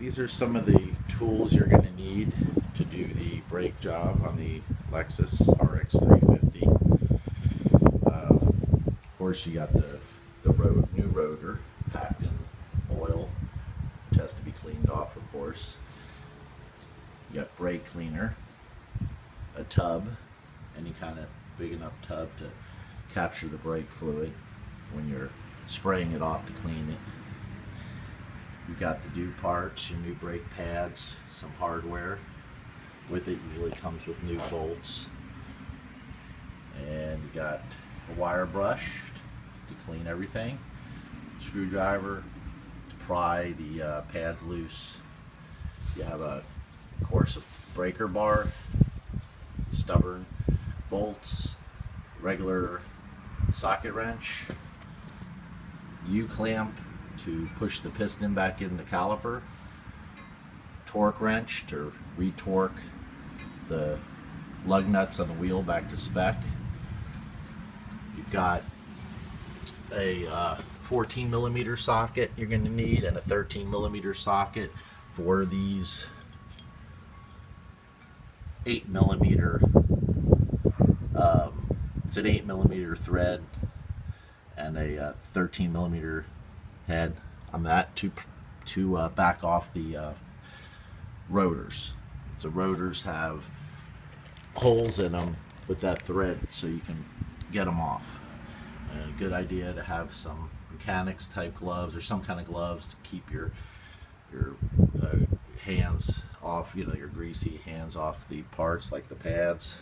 These are some of the tools you're going to need to do the brake job on the Lexus RX350. Of course, you got the new rotor packed in oil, which has to be cleaned off, of course. You got brake cleaner, a tub, any kind of big enough tub to capture the brake fluid when you're spraying it off to clean it. You've got the new parts, your new brake pads, some hardware. With it usually comes with new bolts. And you got a wire brush to clean everything, screwdriver to pry the pads loose. You have of course a breaker bar, stubborn bolts, regular socket wrench, U-clamp to push the piston back in the caliper, torque wrench to retorque the lug nuts on the wheel back to spec. You've got a 14mm socket you're going to need, and a 13mm socket for these 8mm. It's an 8mm thread and a 13mm head on that to back off the rotors. So rotors have holes in them with that thread so you can get them off. And a good idea to have some mechanics type gloves or some kind of gloves to keep your hands off, your greasy hands off the parts like the pads.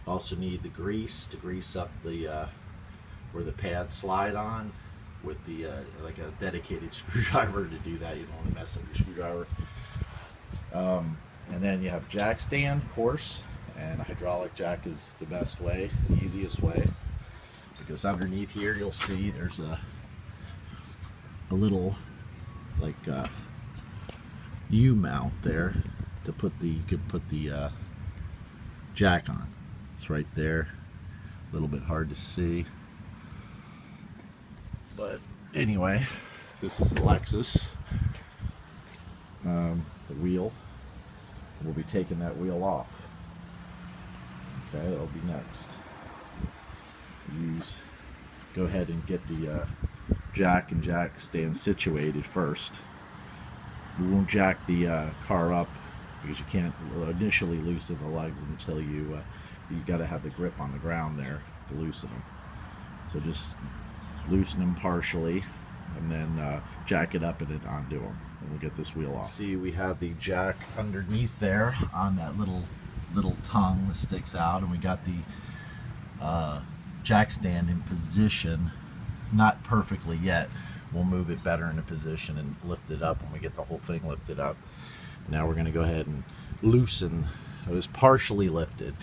Also need the grease to grease up the where the pads slide on with the like a dedicated screwdriver to do that. You don't want to mess up your screwdriver. And then you have jack stand, of course, and a hydraulic jack is the best way, the easiest way, because underneath here you'll see there's a little like U-mount there to put the, you could put the jack on. It's right there, a little bit hard to see, but anyway, this is the Lexus, the wheel. We'll be taking that wheel off. Okay, that'll be next. Go ahead and get the jack and jack stand situated first. We won't jack the car up because you can't initially loosen the legs until you got to have the grip on the ground there to loosen them. So just loosen them partially and then jack it up and then undo them, and we'll get this wheel off. See, we have the jack underneath there on that little tongue that sticks out, and we got the jack stand in position, not perfectly yet. We'll move it better into position and lift it up when we get the whole thing lifted up. Now we're going to go ahead and loosen. It was partially lifted,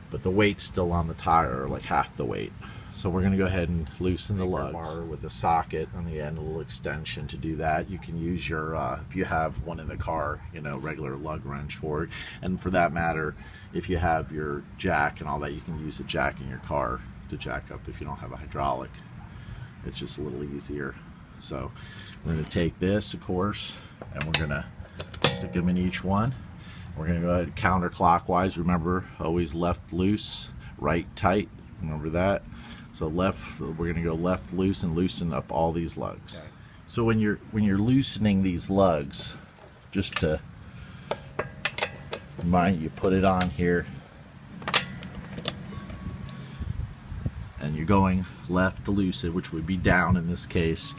but the weight's still on the tire, like half the weight. So we're going to go ahead and loosen the lugs. Bar with a socket on the end, a little extension to do that. You can use your, if you have one in the car, regular lug wrench for it. And for that matter, if you have your jack and all that, you can use a jack in your car to jack up if you don't have a hydraulic. It's just a little easier. So we're going to take this, of course, and we're going to stick them in each one. We're going to go ahead counterclockwise. Remember, always left loose, right tight. Remember that. So left, we're going to go left loose and loosen up all these lugs. Okay. So when you're loosening these lugs, just to remind you, put it on here, and you're going left to loose it, which would be down in this case.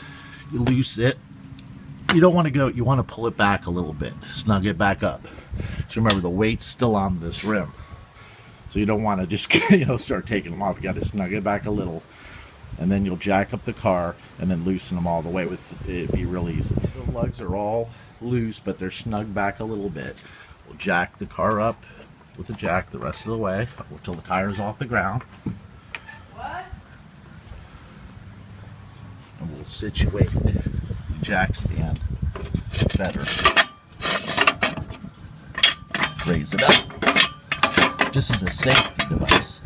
You loose it. You don't want to go. You want to pull it back a little bit, snug it back up. So remember, the weight's still on this rim. So you don't want to just start taking them off. You got to snug it back a little, and then you'll jack up the car and then loosen them all the way. It'd be real easy. The lugs are all loose, but they're snug back a little bit. We'll jack the car up with the jack the rest of the way until the tire's off the ground. What? And we'll situate the jack stand better. Raise it up. Just as a safety device.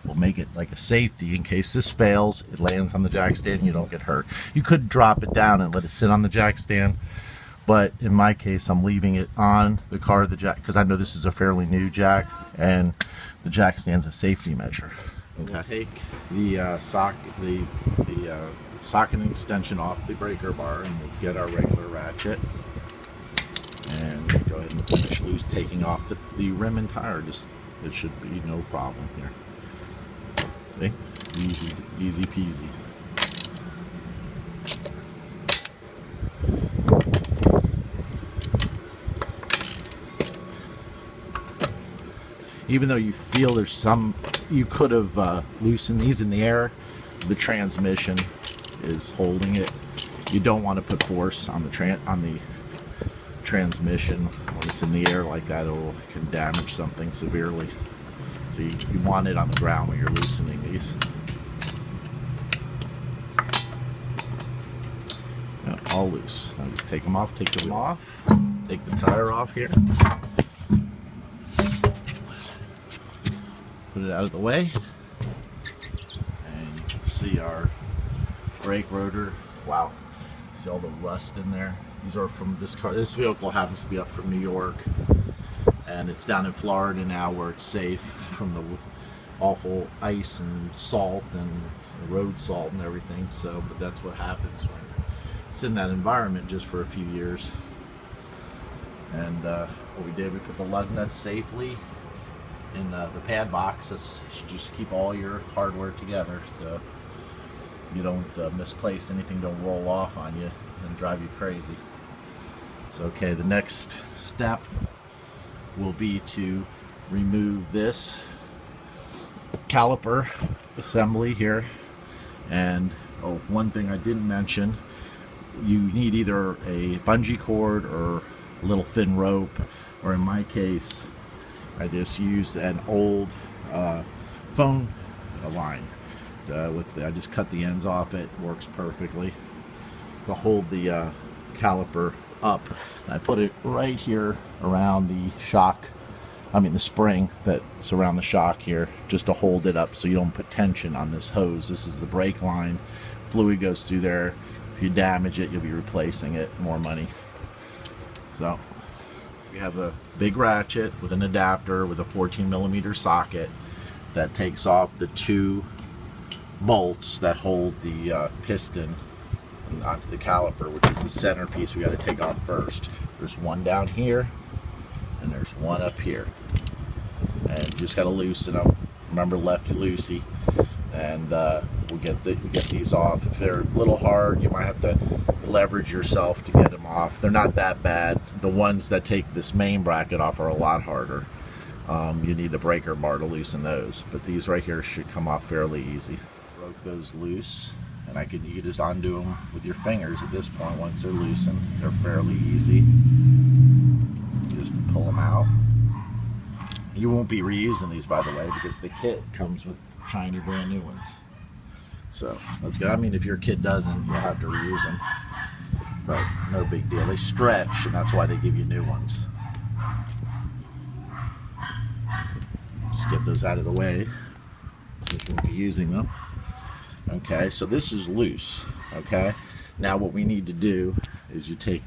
We'll make it like a safety in case this fails, it lands on the jack stand and you don't get hurt. You could drop it down and let it sit on the jack stand, but in my case I'm leaving it on the car, the jack, because I know this is a fairly new jack and the jack stand's a safety measure. Okay. We'll take the socket extension off the breaker bar, and we'll get our regular ratchet and go ahead and finish loose taking off the rim and tire. It should be no problem here. See? Easy peasy. Even though you feel there's some, you could have loosened these in the air, the transmission is holding it. You don't want to put force on the transmission when it's in the air like that. It can damage something severely. So you want it on the ground when you're loosening these. Yeah, all loose. Now just take them off. Take the tire off here. Put it out of the way. And you can see our brake rotor. Wow. See all the rust in there? These are from this car. This vehicle happens to be up from New York, and it's down in Florida now where it's safe from the awful ice and salt and road salt and everything. So, but that's what happens when it's in that environment just for a few years. And what we did, we put the lug nuts safely in the pad box. That's just keep all your hardware together so you don't misplace anything, don't roll off on you and drive you crazy. So okay, the next step will be to remove this caliper assembly here. And one thing I didn't mention, you need either a bungee cord or a little thin rope, or in my case I just used an old phone line. I just cut the ends off. It works perfectly to hold the caliper up. And I put it right here around the shock, the spring that's around the shock here, just to hold it up so you don't put tension on this hose. This is the brake line. Fluid goes through there. If you damage it, you'll be replacing it. More money. So we have a big ratchet with an adapter with a 14mm socket that takes off the two bolts that hold the piston onto the caliper, which is the centerpiece we got to take off first. There's one down here and there's one up here, and you just got to loosen them. Remember, lefty loosey, and we'll get these off. If they're a little hard, you might have to leverage yourself to get them off. They're not that bad. The ones that take this main bracket off are a lot harder. You need a breaker bar to loosen those, but these right here should come off fairly easy. Broke those loose, and you can just undo them with your fingers at this point. Once they're loosened, they're fairly easy. Just pull them out. You won't be reusing these, by the way, because the kit comes with shiny brand new ones. So that's good. If your kid doesn't, you'll have to reuse them, but no big deal. They stretch, and that's why they give you new ones. Just get those out of the way since we'll be using them. Okay, so this is loose. Okay, now what we need to do is you take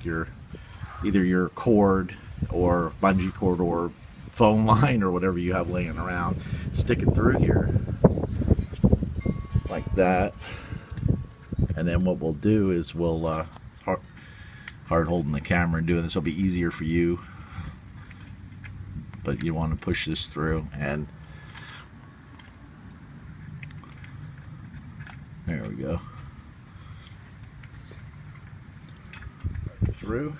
either your cord or bungee cord or phone line or whatever you have laying around, stick it through here like that, and then what we'll do is we'll hard holding the camera and doing this will be easier for you, but you want to push this through, and there we go. Through,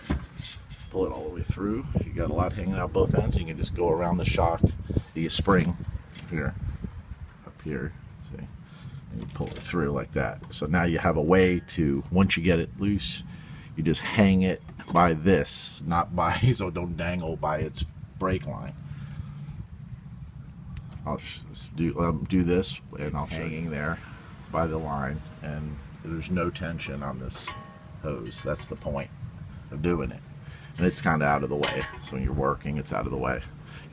pull it all the way through. You got a lot hanging out both ends. You can just go around the shock, the spring here, up here, see, and you pull it through like that. So now you have a way to, once you get it loose, you just hang it by this, not by, so don't dangle by its brake line. I'll just do this, and I'll hanging there by the line, and there's no tension on this hose. That's the point of doing it, and it's kind of out of the way, so when you're working, it's out of the way.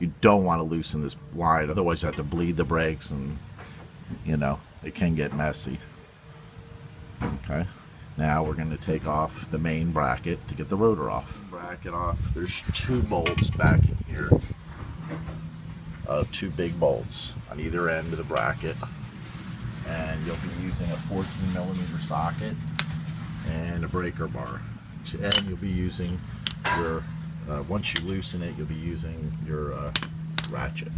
You don't want to loosen this line, otherwise you have to bleed the brakes and you know, it can get messy. Okay, now we're going to take off the main bracket to get the rotor off. Bracket off. There's 2 bolts back in here. 2 big bolts on either end of the bracket, and you'll be using a 14mm socket and a breaker bar, and you'll be using your once you loosen it, you'll be using your ratchet.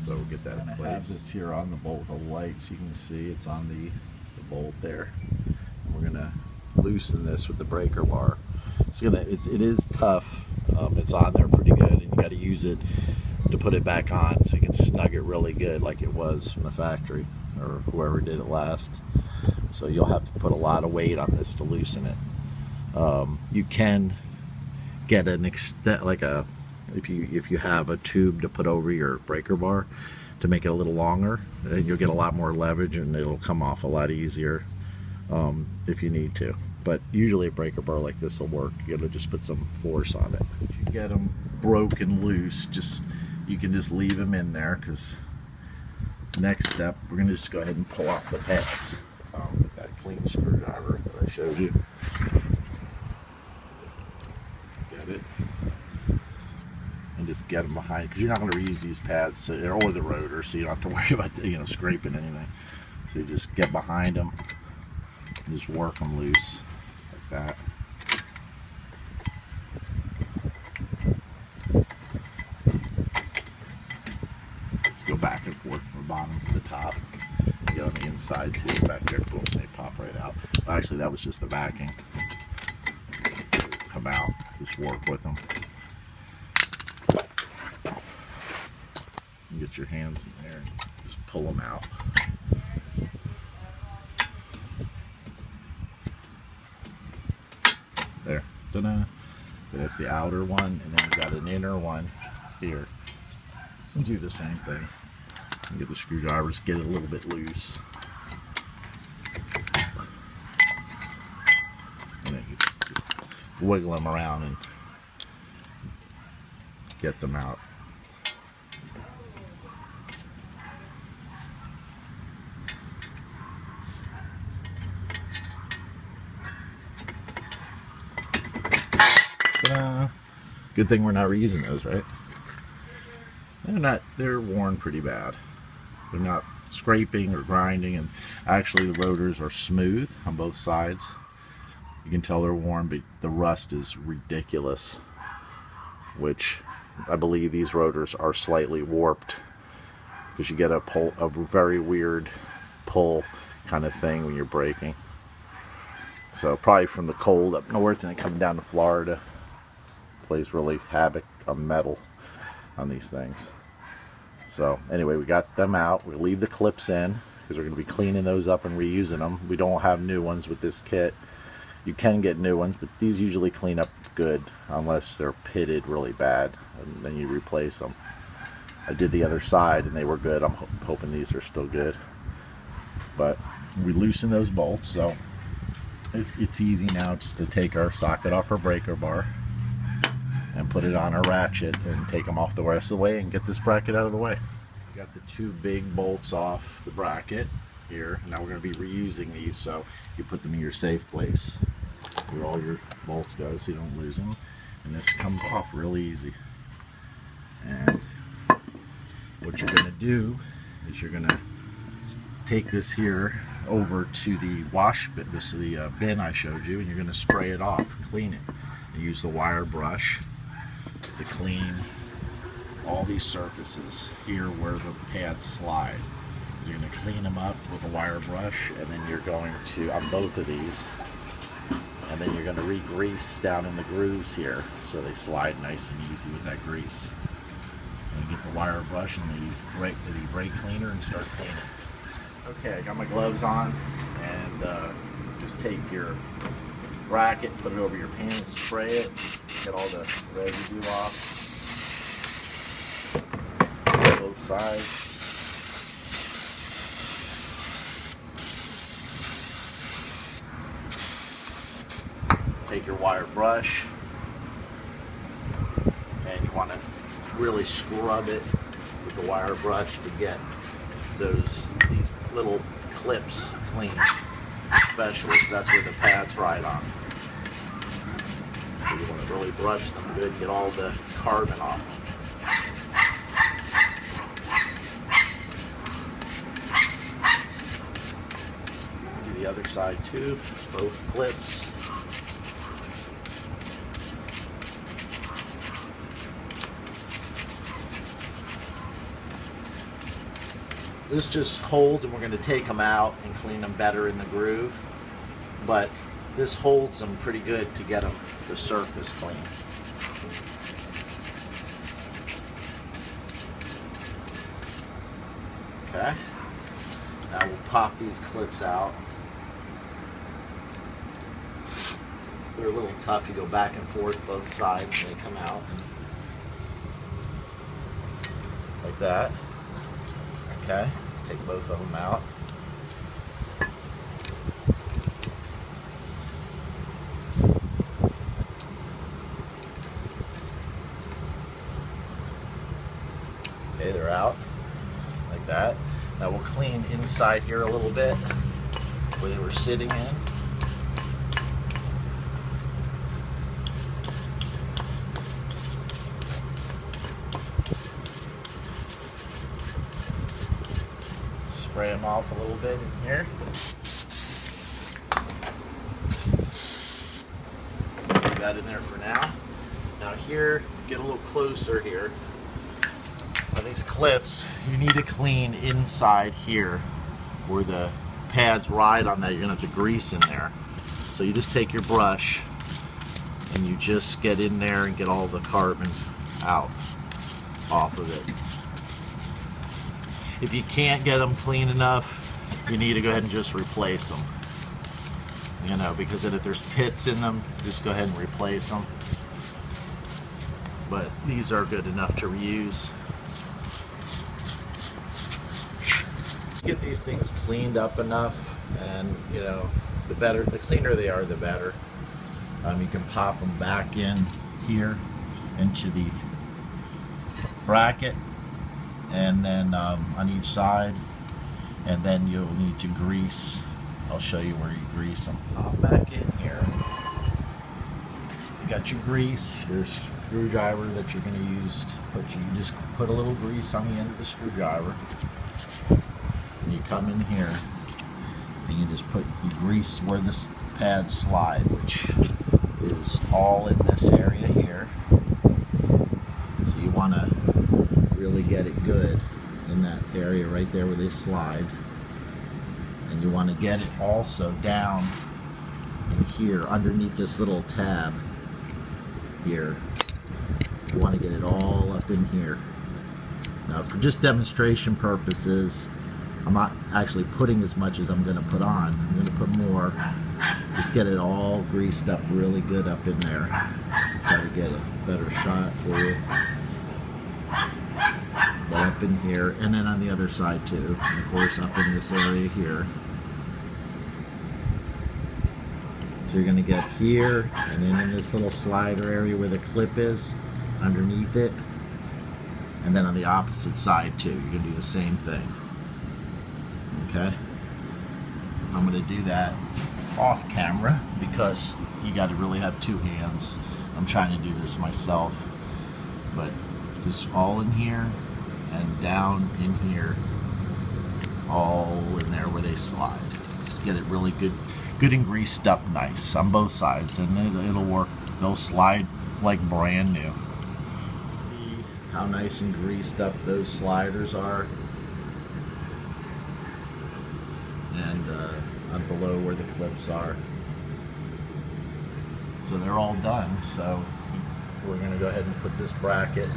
So we'll get that in place. I have this here on the bolt with a light, so you can see it's on the bolt there. And we're gonna loosen this with the breaker bar. It is tough. It's on there pretty good, and you got to use it to put it back on so you can snug it really good like it was from the factory or whoever did it last. So you'll have to put a lot of weight on this to loosen it. You can get an extent, like if you have a tube to put over your breaker bar to make it a little longer, and you'll get a lot more leverage and it'll come off a lot easier if you need to. But usually a breaker bar like this will work. You gotta just put some force on it. If you get them broken loose, you can just leave them in there, because next step we're gonna just go ahead and pull off the pads with that clean screwdriver that I showed you. Get it, and just get them behind, because you're not going to reuse these pads or the rotor, so you don't have to worry about scraping anything. So you just get behind them and just work them loose like that. Just go back and forth from the bottom to the top. You get on the inside too, back there, boom, they pop right out. Well, actually, that was just the backing. Come out, just work with them. You get your hands in there and just pull them out. There, ta-da. That's the outer one, and then we've got an inner one here. We'll do the same thing. And get the screwdrivers, get it a little bit loose. And then you just wiggle them around and get them out. Good thing we're not reusing those, right? They're worn pretty bad. They're not scraping or grinding, and actually the rotors are smooth on both sides. You can tell they're worn, but the rust is ridiculous, which I believe these rotors are slightly warped, because you get a very weird pull kind of thing when you're braking. So probably from the cold up north and then coming down to Florida, plays really havoc on metal on these things. So anyway, we got them out. We leave the clips in because we're going to be cleaning those up and reusing them. We don't have new ones with this kit. You can get new ones, but these usually clean up good unless they're pitted really bad, and then you replace them. I did the other side and they were good. I'm hoping these are still good. But we loosen those bolts, so it's easy now just to take our socket off our breaker bar and put it on our ratchet and take them off the rest of the way and get this bracket out of the way. We got the 2 big bolts off the bracket here. Now we're going to be reusing these, so you put them in your safe place where all your bolts go so you don't lose them. And this comes off really easy. And what you're going to do is you're going to take this here over to the wash bin, this is the bin I showed you, and you're going to spray it off, clean it. And use the wire brush to clean all these surfaces here where the pads slide. So you're going to clean them up with a wire brush, and then you're going to, on both of these, and then you're going to re-grease down in the grooves here so they slide nice and easy with that grease. And get the wire brush and the brake cleaner and start cleaning. Okay, I got my gloves on, and just take your bracket, put it over your pan, spray it, get all the residue off, both sides. Take your wire brush, and you want to really scrub it with the wire brush to get these little clips clean, especially because that's where the pads ride on. So you want to really brush them good, get all the carbon off. Do the other side too, both clips. This just holds, and we're going to take them out and clean them better in the groove. But this holds them pretty good to get them the surface clean. Okay. Now we'll pop these clips out. They're a little tough. You go back and forth both sides and they come out. Like that. Okay, take both of them out. Okay, they're out, like that. Now we'll clean inside here a little bit, where they were sitting in. Spray them off a little bit in here. Leave that in there for now. Now here, get a little closer here. On these clips, you need to clean inside here where the pads ride on that. You're gonna have to grease in there. So you just take your brush and you just get in there and get all the carbon out off of it. If you can't get them clean enough, you need to go ahead and just replace them. You know, because if there's pits in them, just go ahead and replace them. But these are good enough to reuse. Get these things cleaned up enough, and you know, the cleaner they are, the better. You can pop them back in here into the bracket, and then on each side, and then you'll need to grease. I'll show you where you grease them. Pop back in here. You got your grease, your screwdriver that you're going to use to you just put a little grease on the end of the screwdriver. And you come in here and you just you grease where this pads slide, which is all in this area here. So you want to really get it good in that area right there where they slide, and you want to get it also down in here underneath this little tab here. You want to get it all up in here. Now for just demonstration purposes, I'm not actually putting as much as I'm going to put on. I'm going to put more. Just get it all greased up really good up in there. Try to get a better shot for you. But up in here, and then on the other side too. And of course up in this area here. So you're going to get here, and then in this little slider area where the clip is, underneath it. And then on the opposite side too. You're going to do the same thing. Okay, I'm going to do that off camera because you got to really have two hands. I'm trying to do this myself, but just all in here and down in here, all in there where they slide. Just get it really good and greased up nice on both sides, and it'll work. They'll slide like brand new. See how nice and greased up those sliders are? And below where the clips are. So they're all done. So we're going to go ahead and put this bracket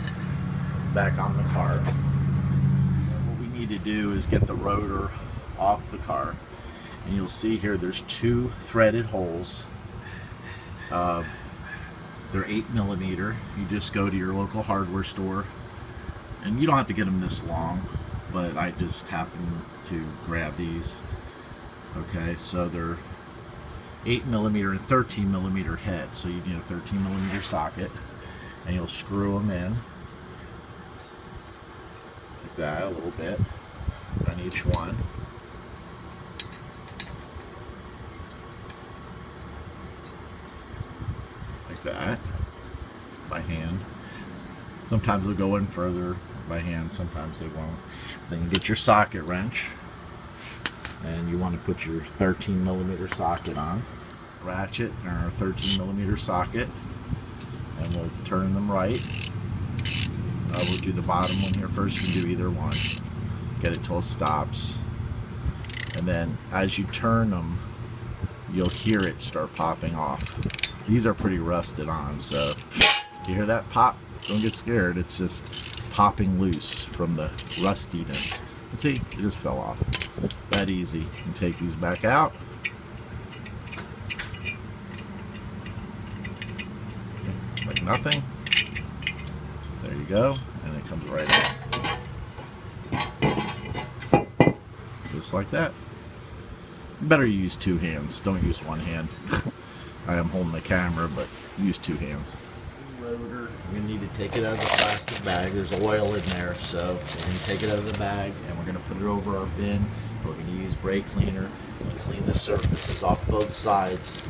back on the car. What we need to do is get the rotor off the car. And you'll see here there's two threaded holes. They're 8mm. You just go to your local hardware store, and you don't have to get them this long, but I just happen to grab these. Okay, so they're 8mm and 13mm head, so you need a 13mm socket, and you'll screw them in like that a little bit. I need each one. Like that, by hand. Sometimes they'll go in further by hand, sometimes they won't. Then you get your socket wrench, and you want to put your 13mm socket on. Ratchet or 13mm socket, and we'll turn them right. We'll do the bottom one here first. You can do either one. Get it till it stops, and then as you turn them, you'll hear it start popping off. These are pretty rusted on, so you hear that pop, don't get scared. It's just popping loose from the rustiness. And see, it just fell off. That easy. You can take these back out. Like nothing. There you go, and it comes right off. Just like that. Better use two hands, don't use one hand. I am holding the camera, but use two hands. Rotor, we need to take it out of the plastic bag. There's oil in there, so we're going to take it out of the bag and we're going to put it over our bin. We're going to use brake cleaner and clean the surfaces off both sides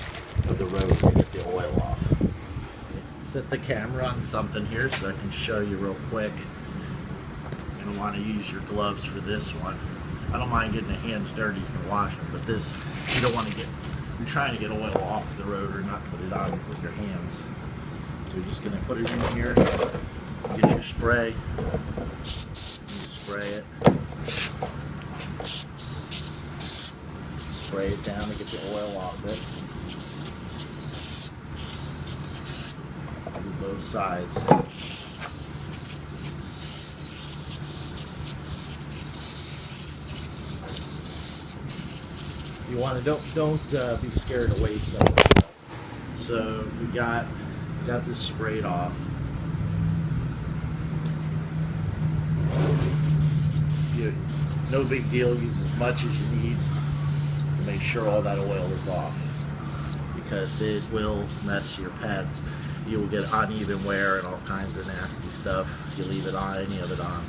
of the rotor to get the oil off. Set the camera on something here so I can show you real quick. You're going to want to use your gloves for this one. I don't mind getting the hands dirty, you can wash them, but this, you don't want to get, you're trying to get oil off the rotor, not put it on with your hands. So you're just going to put it in here, get your spray, you spray it, spray it down to get the oil off it. Do both sides. You want to don't be scared to waste something. So we got this sprayed off. No big deal. Use as much as you need to make sure all that oil is off, because it will mess your pads. You will get uneven wear and all kinds of nasty stuff if you leave it on, any of it on.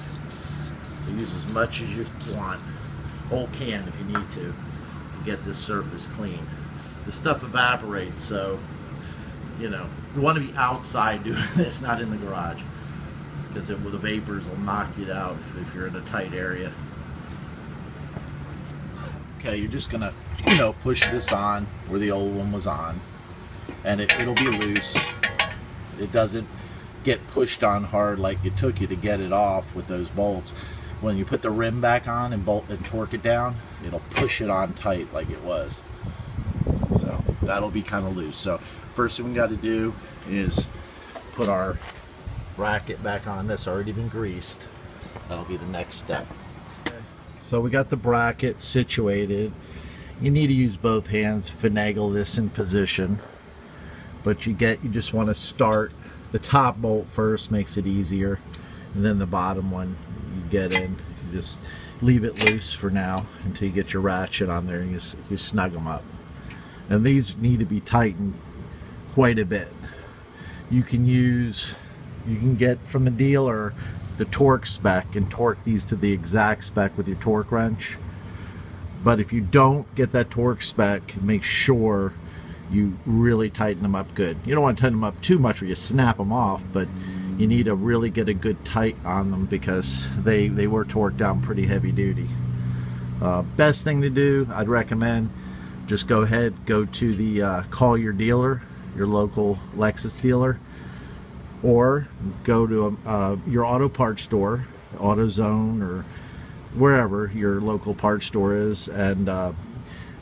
So use as much as you want, whole can if you need to get this surface clean. The stuff evaporates, so you know you want to be outside doing this, not in the garage, because the vapors will knock you out if you're in a tight area. Okay, you're just gonna push this on where the old one was on, and it'll be loose. It doesn't get pushed on hard like it took you to get it off with those bolts. When you put the rim back on and bolt and torque it down, it'll push it on tight like it was. So that'll be kind of loose. So first thing we got to do is put our bracket back on. That's already been greased. That'll be the next step. Okay. So we got the bracket situated. You need to use both hands, finagle this in position. But you just want to start the top bolt first, makes it easier, and then the bottom one you get in. You just leave it loose for now until you get your ratchet on there and you snug them up. And these need to be tightened quite a bit. You can get from the dealer the torque spec and torque these to the exact spec with your torque wrench. But if you don't get that torque spec, make sure you really tighten them up good. You don't want to tighten them up too much where you snap them off, but you need to really get a good tight on them because they were torqued down pretty heavy duty. Best thing to do, I'd recommend, just go ahead, go to the call your dealer, your local Lexus dealer, or go to your auto parts store, AutoZone, or wherever your local parts store is, and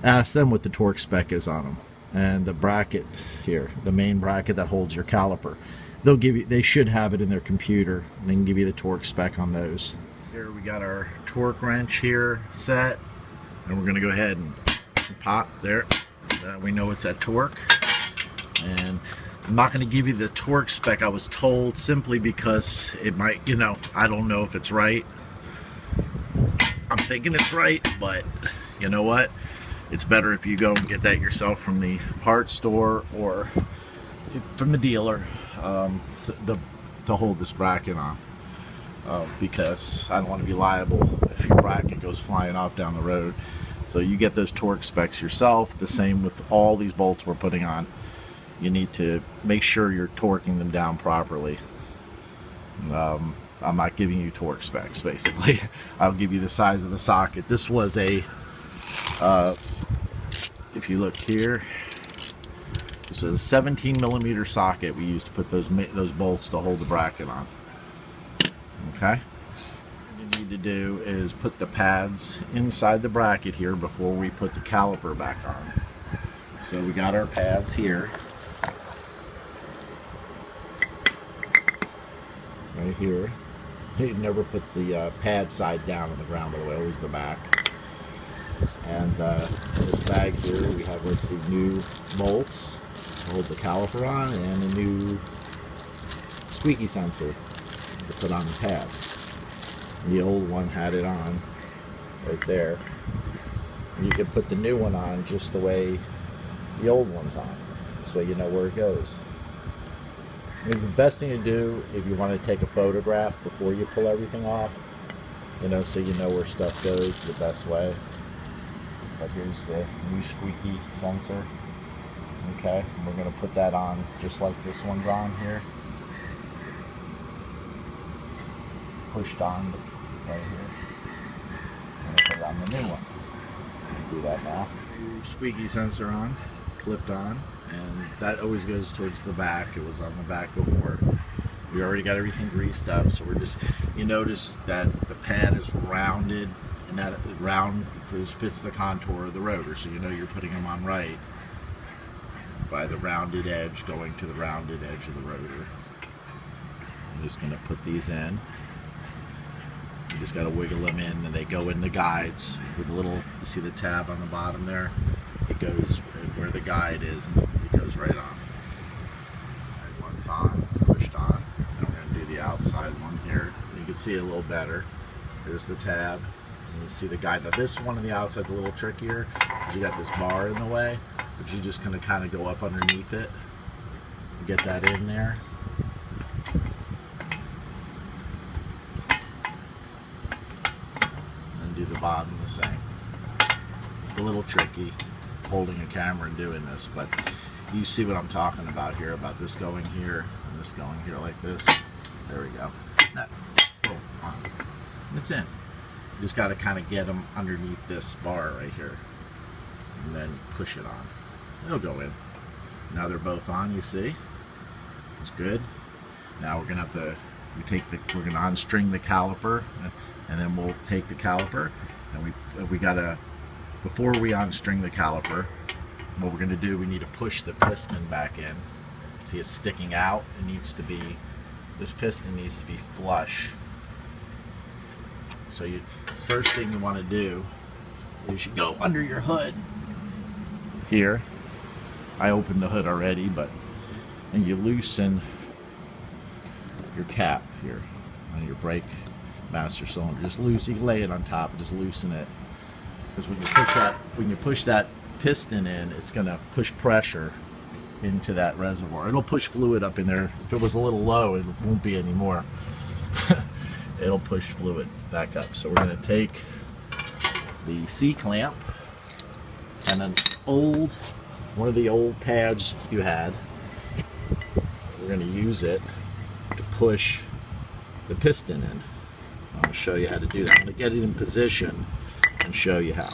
ask them what the torque spec is on them. And the bracket here, the main bracket that holds your caliper, they should have it in their computer, and they can give you the torque spec on those. Here we got our torque wrench here set, and we're going to go ahead and pop there. We know it's at torque, and I'm not going to give you the torque spec I was told, simply because it might, I don't know if it's right. I'm thinking it's right, but you know what? It's better if you go and get that yourself from the parts store or from the dealer to hold this bracket on, because I don't want to be liable if your bracket goes flying off down the road. So you get those torque specs yourself. The same with all these bolts we're putting on. You need to make sure you're torquing them down properly. I'm not giving you torque specs, basically. I'll give you the size of the socket. This was a, if you look here, this was a 17 millimeter socket we used to put those bolts to hold the bracket on. Okay? What you need to do is put the pads inside the bracket here before we put the caliper back on. So we got our pads here. Right here. You never put the pad side down on the ground, by the way, always the back. And this bag here, we have the new bolts to hold the caliper on, and a new squeaky sensor to put on the pad. The old one had it on right there. You can put the new one on just the way the old one's on. This way you know where it goes. The best thing to do if you want to take a photograph before you pull everything off, you know, so you know where stuff goes the best way. But here's the new squeaky sensor. Okay, and we're going to put that on just like this one's on here. It's pushed on right here. I'm going to put it on the new one. Do that now. Squeaky sensor on, clipped on. And that always goes towards the back. It was on the back before. We already got everything greased up, so we're just, you notice that the pad is rounded, and that round fits the contour of the rotor, so you know you're putting them on right by the rounded edge going to the rounded edge of the rotor. I'm just going to put these in. You just got to wiggle them in, and they go in the guides with a little, you see the tab on the bottom there? It goes where the guide is, and it goes right on. One's on, pushed on. And we're going to do the outside one here. You can see it a little better. There's the tab. And you see the guide. Now this one on the outside's a little trickier because you got this bar in the way, but you're just going to kind of go up underneath it and get that in there. And do the bottom the same. It's a little tricky holding a camera and doing this, but you see what I'm talking about here, about this going here and this going here like this. There we go. That, boom, on. And it's in. You just got to kind of get them underneath this bar right here and then push it on. They'll go in. Now they're both on, you see. It's good. Now we're gonna have to we're gonna unstring the caliper, and then we'll take the caliper, and we gotta, before we unstring the caliper, what we're going to do, we need to push the piston back in. See, it's sticking out. It needs to be, this piston needs to be flush. So first thing you want to do is you go under your hood here. I opened the hood already, and you loosen your cap here on your brake master cylinder. Just you can lay it on top, just loosen it. Because when you push that piston in, it's going to push pressure into that reservoir. It'll push fluid up in there. If it was a little low, it won't be anymore. It'll push fluid back up. So we're going to take the C-clamp and one of the old pads you had. We're going to use it to push the piston in. I'll show you how to do that. I'm going to get it in position and show you how.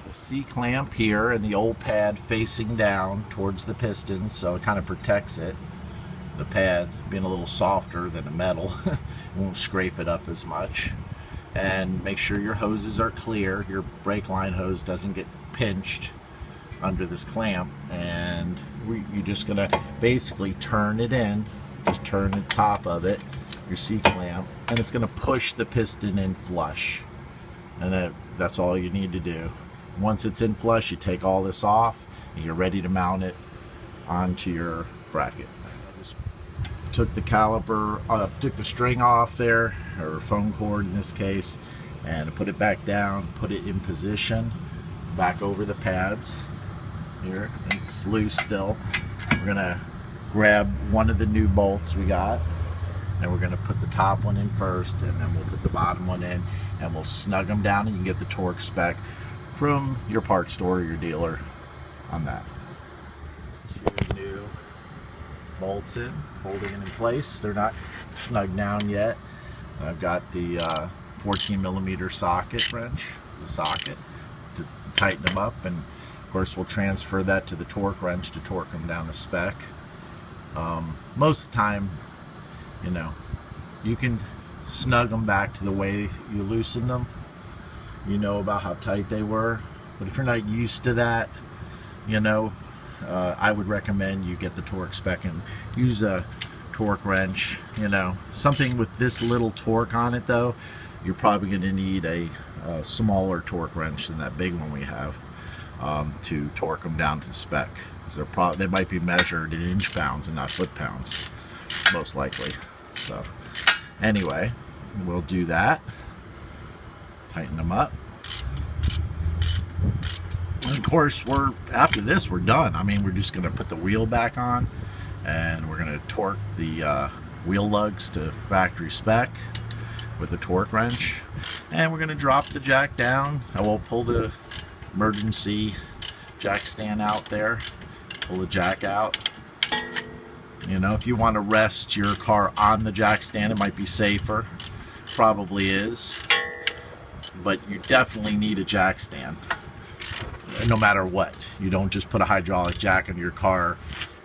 The C-clamp here and the old pad facing down towards the piston, so it kind of protects it. The pad being a little softer than a metal, it won't scrape it up as much. And make sure your hoses are clear. Your brake line hose doesn't get pinched under this clamp, and you're just gonna basically turn it in. Just turn the top of it, your C-clamp, and it's gonna push the piston in flush. And that's all you need to do. Once it's in flush, you take all this off and you're ready to mount it onto your bracket. I just took the caliper, took the string off there, or phone cord in this case, and put it back down, put it in position, back over the pads. Here, it's loose still. We're gonna grab one of the new bolts we got, and we're going to put the top one in first, and then we'll put the bottom one in, and we'll snug them down, and you can get the torque spec from your parts store or your dealer on that. 2 new bolts in, holding it in place. They're not snug down yet. I've got the 14 millimeter socket wrench, the socket, to tighten them up, and of course we'll transfer that to the torque wrench to torque them down to spec. Most of the time, you know, you can snug them back to the way you loosened them. You know about how tight they were, but if you're not used to that, you know, I would recommend you get the torque spec and use a torque wrench. You know, something with this little torque on it though, you're probably going to need a smaller torque wrench than that big one we have to torque them down to spec. They might be measured in inch pounds and not foot pounds, most likely. So anyway, we'll do that. Tighten them up. And of course, after this we're done. I mean, we're just going to put the wheel back on, and we're going to torque the wheel lugs to factory spec with the torque wrench, and we're going to drop the jack down. I will pull the emergency jack stand out there, pull the jack out. You know, if you want to rest your car on the jack stand, it might be safer. Probably is, but you definitely need a jack stand no matter what. You don't just put a hydraulic jack in your car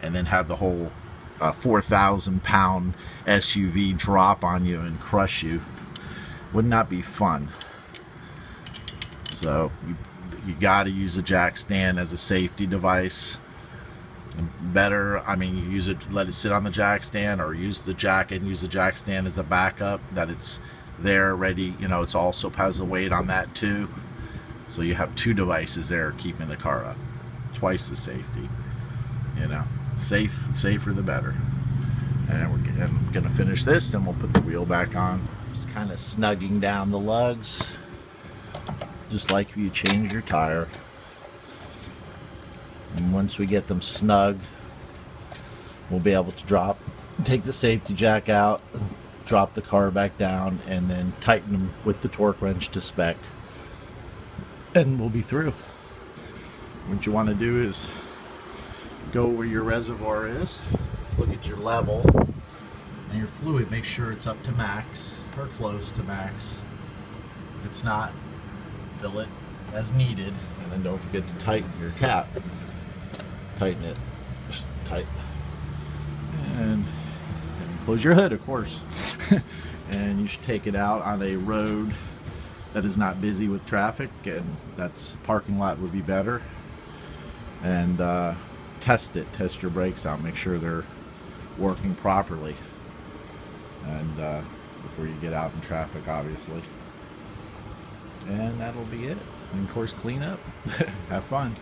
and then have the whole 4,000 pound SUV drop on you and crush you. Would not be fun. So you got to use a jack stand as a safety device. Better, I mean, you use it, let it sit on the jack stand, or use the jack and use the jack stand as a backup, that it's there ready. You know, it's also has a weight on that too, so you have 2 devices there keeping the car up. Twice the safety. You know, safer the better. And we're gonna finish this, and we'll put the wheel back on. Just kind of snugging down the lugs, just like if you change your tire. And once we get them snug, we'll be able to take the safety jack out, drop the car back down, and then tighten them with the torque wrench to spec, and we'll be through. What you want to do is go where your reservoir is, look at your level and your fluid, make sure it's up to max or close to max. If it's not, fill it as needed, and then don't forget to tighten your cap. Tighten it tight, and close your hood, of course. And you should take it out on a road that is not busy with traffic, and that's parking lot would be better. And test your brakes out, make sure they're working properly, and before you get out in traffic, obviously. And that'll be it. And of course, clean up. Have fun.